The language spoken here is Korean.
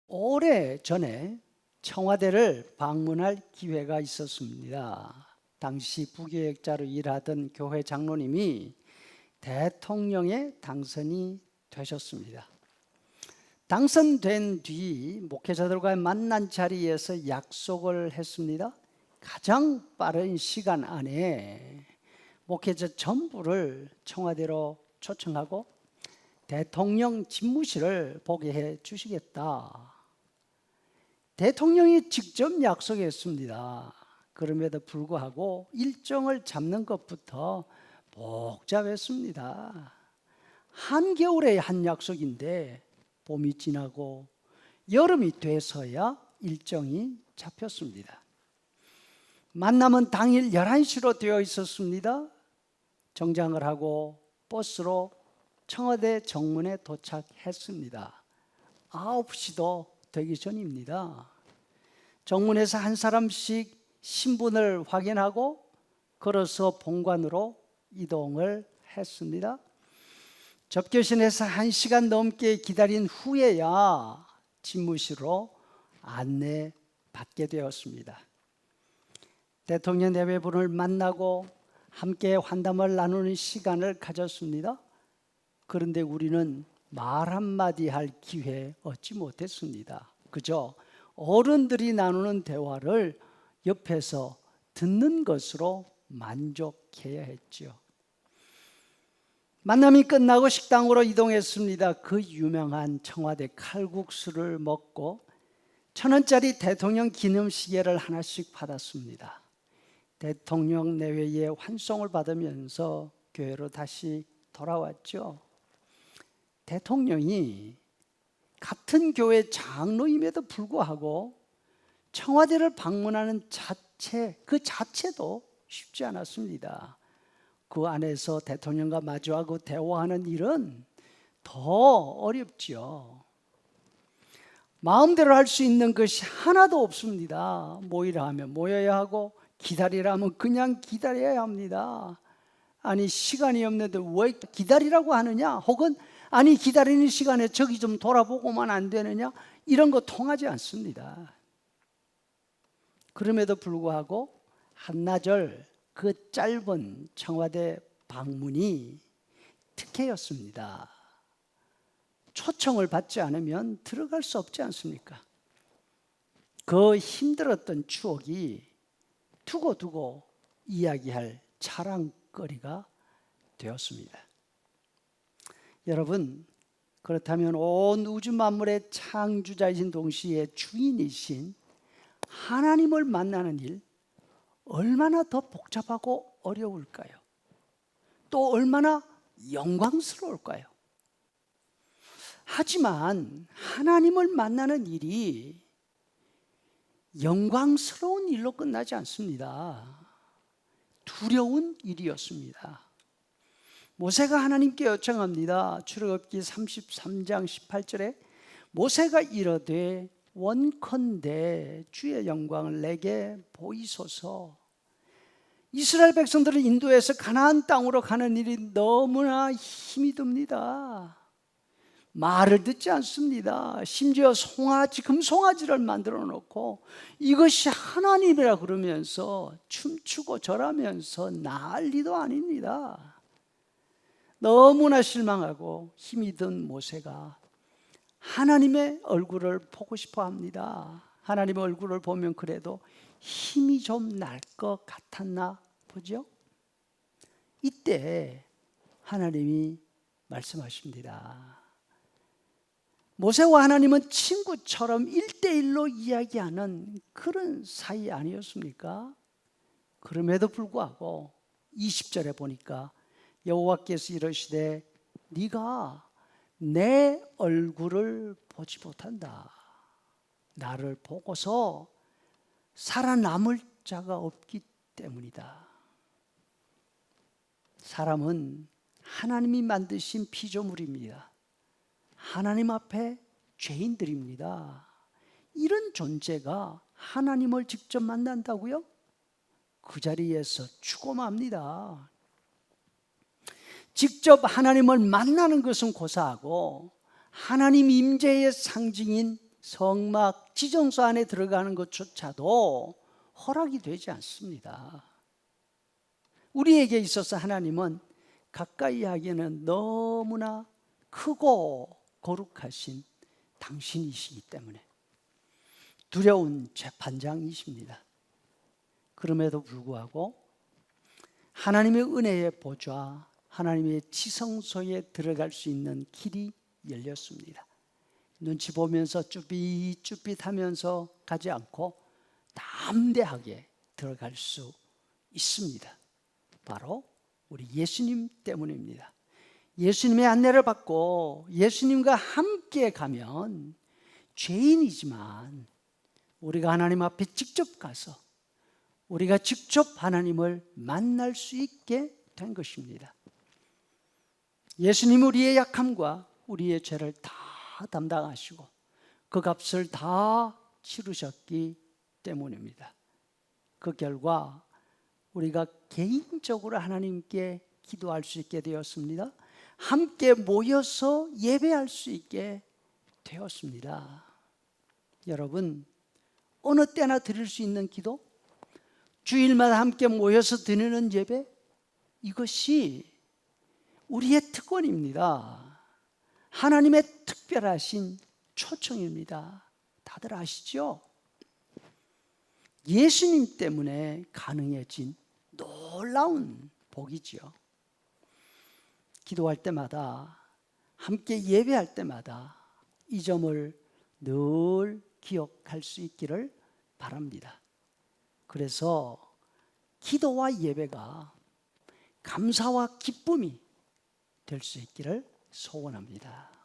오래 전에 청와대를 방문할 기회가 있었습니다. 당시 부교역자로 일하던 교회 장로님이 대통령에 당선이 되셨습니다. 당선된 뒤 목회자들과의 만난 자리에서 약속을 했습니다. 가장 빠른 시간 안에 목회자 전부를 청와대로 초청하고 대통령 집무실을 보게 해 주시겠다. 대통령이 직접 약속했습니다. 그럼에도 불구하고 일정을 잡는 것부터 복잡했습니다. 한겨울에 한 약속인데 봄이 지나고 여름이 돼서야 일정이 잡혔습니다. 만남은 당일 11시로 되어 있었습니다. 정장을 하고 버스로 청와대 정문에 도착했습니다. 9시도 되기 전입니다. 정문에서 한 사람씩 신분을 확인하고 걸어서 본관으로 이동을 했습니다. 접교실에서 1시간 넘게 기다린 후에야 집무실로 안내받게 되었습니다. 대통령 내외분을 만나고 함께 환담을 나누는 시간을 가졌습니다. 그런데 우리는 말 한마디 할 기회 얻지 못했습니다. 그저 어른들이 나누는 대화를 옆에서 듣는 것으로 만족해야 했죠. 만남이 끝나고 식당으로 이동했습니다. 그 유명한 청와대 칼국수를 먹고 1,000원짜리 대통령 기념시계를 하나씩 받았습니다. 대통령 내외의 환송을 받으면서 교회로 다시 돌아왔죠. 대통령이 같은 교회 장로임에도 불구하고 청와대를 방문하는 그 자체도 쉽지 않았습니다. 그 안에서 대통령과 마주하고 대화하는 일은 더 어렵죠. 마음대로 할 수 있는 것이 하나도 없습니다. 모이라 하면 모여야 하고 기다리라 하면 그냥 기다려야 합니다. 아니 시간이 없는데 왜 기다리라고 하느냐? 혹은 아니 기다리는 시간에 저기 좀 돌아보고만 안 되느냐? 이런 거 통하지 않습니다. 그럼에도 불구하고 한나절 그 짧은 청와대 방문이 특혜였습니다. 초청을 받지 않으면 들어갈 수 없지 않습니까? 그 힘들었던 추억이 두고두고 이야기할 자랑거리가 되었습니다. 여러분, 그렇다면 온 우주 만물의 창조자이신 동시에 주인이신 하나님을 만나는 일 얼마나 더 복잡하고 어려울까요? 또 얼마나 영광스러울까요? 하지만 하나님을 만나는 일이 영광스러운 일로 끝나지 않습니다. 두려운 일이었습니다. 모세가 하나님께 요청합니다. 출애굽기 33장 18절에 모세가 이르되 원컨대 주의 영광을 내게 보이소서. 이스라엘 백성들을 인도해서 가나안 땅으로 가는 일이 너무나 힘이 듭니다. 말을 듣지 않습니다. 심지어 금송아지를 만들어 놓고 이것이 하나님이라 그러면서 춤추고 절하면서 난리도 아닙니다. 너무나 실망하고 힘이 든 모세가 하나님의 얼굴을 보고 싶어 합니다. 하나님의 얼굴을 보면 그래도 힘이 좀 날 것 같았나 보죠. 이때 하나님이 말씀하십니다. 모세와 하나님은 친구처럼 1대1로 이야기하는 그런 사이 아니었습니까? 그럼에도 불구하고 20절에 보니까 여호와께서 이르시되 네가 내 얼굴을 보지 못한다. 나를 보고서 살아남을 자가 없기 때문이다. 사람은 하나님이 만드신 피조물입니다. 하나님 앞에 죄인들입니다. 이런 존재가 하나님을 직접 만난다고요? 그 자리에서 죽어맙니다. 직접 하나님을 만나는 것은 고사하고 하나님 임재의 상징인 성막 지정소 안에 들어가는 것조차도 허락이 되지 않습니다. 우리에게 있어서 하나님은 가까이 하기에는 너무나 크고 거룩하신 당신이시기 때문에 두려운 재판장이십니다. 그럼에도 불구하고 하나님의 은혜의 보좌, 하나님의 지성소에 들어갈 수 있는 길이 열렸습니다. 눈치 보면서 쭈삣쭈삣하면서 가지 않고 담대하게 들어갈 수 있습니다. 바로 우리 예수님 때문입니다. 예수님의 안내를 받고 예수님과 함께 가면 죄인이지만 우리가 하나님 앞에 직접 가서 우리가 직접 하나님을 만날 수 있게 된 것입니다. 예수님은 우리의 약함과 우리의 죄를 다 담당하시고 그 값을 다 치르셨기 때문입니다. 그 결과 우리가 개인적으로 하나님께 기도할 수 있게 되었습니다. 함께 모여서 예배할 수 있게 되었습니다. 여러분, 어느 때나 드릴 수 있는 기도, 주일마다 함께 모여서 드리는 예배, 이것이 우리의 특권입니다. 하나님의 특별하신 초청입니다. 다들 아시죠? 예수님 때문에 가능해진 놀라운 복이지요. 기도할 때마다, 함께 예배할 때마다 이 점을 늘 기억할 수 있기를 바랍니다. 그래서 기도와 예배가 감사와 기쁨이 될 수 있기를 소원합니다.